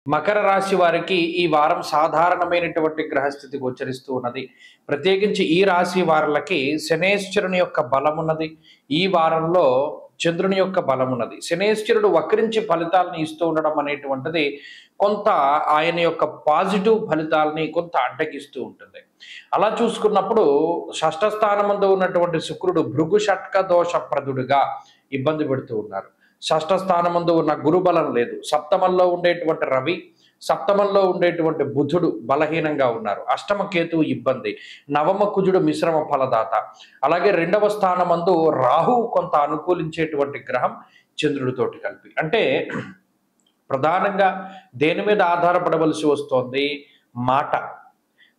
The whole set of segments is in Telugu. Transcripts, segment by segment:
మకర రాశి వారికి ఈ వారం సాధారణమైనటువంటి గ్రహస్థితి గోచరిస్తూ ఉన్నది. ప్రత్యేకించి ఈ రాశి వారులకి శనేశ్వరుని యొక్క బలమున్నది. ఈ వారంలో చంద్రుని యొక్క బలమున్నది. శనేశ్వరుడు వక్రించి ఫలితాలను ఇస్తూ ఉండడం అనేటువంటిది కొంత ఆయన యొక్క పాజిటివ్ ఫలితాలని కొంత అడ్డగిస్తూ ఉంటుంది. అలా చూసుకున్నప్పుడు షష్ఠ స్థానమందు ఉన్నటువంటి శుక్రుడు భృగు షట్క దోషప్రదుడుగా ఇబ్బంది పెడుతూ ఉన్నారు. షష్ఠ స్థానమందు ఉన్న గురుబలం లేదు. సప్తమంలో ఉండేటువంటి రవి, సప్తమంలో ఉండేటువంటి బుధుడు బలహీనంగా ఉన్నారు. అష్టమ కేతువు ఇబ్బంది, నవమ కుజుడు మిశ్రమ ఫలదాత. అలాగే రెండవ స్థానమందు రాహువు కొంత అనుకూలించేటువంటి గ్రహం చంద్రుడితోటి కలిపి. అంటే ప్రధానంగా దేని మీద ఆధారపడవలసి వస్తోంది? మాట.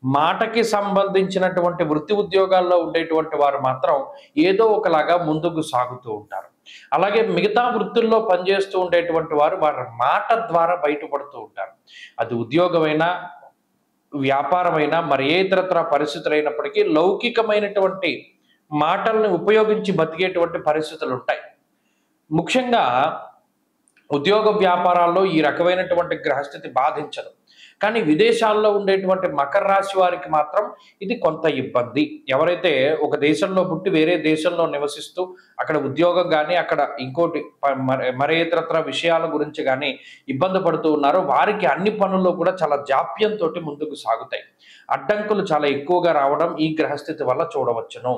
మాటకి సంబంధించినటువంటి వృత్తి ఉద్యోగాల్లో ఉండేటువంటి వారు మాత్రం ఏదో ఒకలాగా ముందుకు సాగుతూ ఉంటారు. అలాగే మిగతా వృత్తుల్లో పనిచేస్తూ ఉండేటువంటి వారు వారి మాట ద్వారా బయటపడుతూ ఉంటారు. అది ఉద్యోగమైనా, వ్యాపారమైనా, మరి ఏ ఇతరత్ర పరిస్థితులైనప్పటికీ లౌకికమైనటువంటి మాటల్ని ఉపయోగించి బతికేటువంటి పరిస్థితులు ఉంటాయి. ముఖ్యంగా ఉద్యోగ వ్యాపారాల్లో ఈ రకమైనటువంటి గ్రహస్థితి బాధించదు. కానీ విదేశాల్లో ఉండేటువంటి మకర రాశి వారికి మాత్రం ఇది కొంత ఇబ్బంది. ఎవరైతే ఒక దేశంలో పుట్టి వేరే దేశంలో నివసిస్తూ అక్కడ ఉద్యోగం కానీ, అక్కడ ఇంకోటి మరే ఇతరత్ర విషయాల గురించి కానీ ఇబ్బంది పడుతూ ఉన్నారో వారికి అన్ని పనుల్లో కూడా చాలా జాప్యంతో ముందుకు సాగుతాయి. అడ్డంకులు చాలా ఎక్కువగా రావడం ఈ గ్రహస్థితి వల్ల చూడవచ్చును.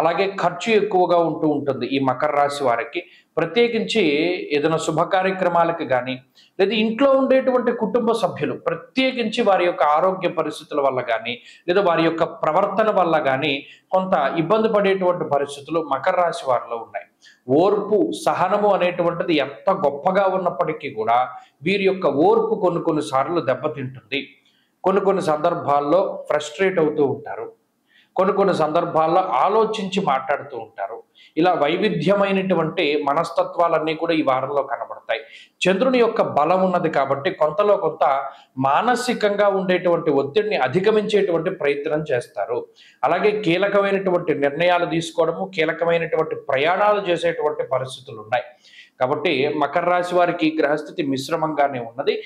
అలాగే ఖర్చు ఎక్కువగా ఉంటూ ఉంటుంది ఈ మకర రాశి వారికి. ప్రత్యేకించి ఏదైనా శుభ కార్యక్రమాలకు కానీ, లేదా ఇంట్లో ఉండేటువంటి కుటుంబ సభ్యులు ప్రత్యేకించి వారి యొక్క ఆరోగ్య పరిస్థితుల వల్ల కానీ, లేదా వారి యొక్క ప్రవర్తన వల్ల కానీ కొంత ఇబ్బంది పడేటువంటి పరిస్థితులు మకర రాశి వారిలో ఉన్నాయి. ఓర్పు, సహనము అనేటువంటిది ఎంత గొప్పగా ఉన్నప్పటికీ కూడా వీరి యొక్క ఓర్పు కొన్ని సార్లు దెబ్బతింటుంది. కొన్ని సందర్భాల్లో ఫ్రస్ట్రేట్ అవుతూ ఉంటారు. కొన్ని సందర్భాల్లో ఆలోచించి మాట్లాడుతూ ఉంటారు. ఇలా వైవిధ్యమైనటువంటి మనస్తత్వాలన్నీ కూడా ఈ వారంలో కనబడతాయి. చంద్రుని యొక్క బలం ఉన్నది కాబట్టి కొంతలో కొంత మానసికంగా ఉండేటువంటి ఒత్తిడిని అధిగమించేటువంటి ప్రయత్నం చేస్తారు. అలాగే కీలకమైనటువంటి నిర్ణయాలు తీసుకోవడము, కీలకమైనటువంటి ప్రయాణాలు చేసేటువంటి పరిస్థితులు ఉన్నాయి. కాబట్టి మకర రాశి వారికి గ్రహస్థితి మిశ్రమంగానే ఉన్నది.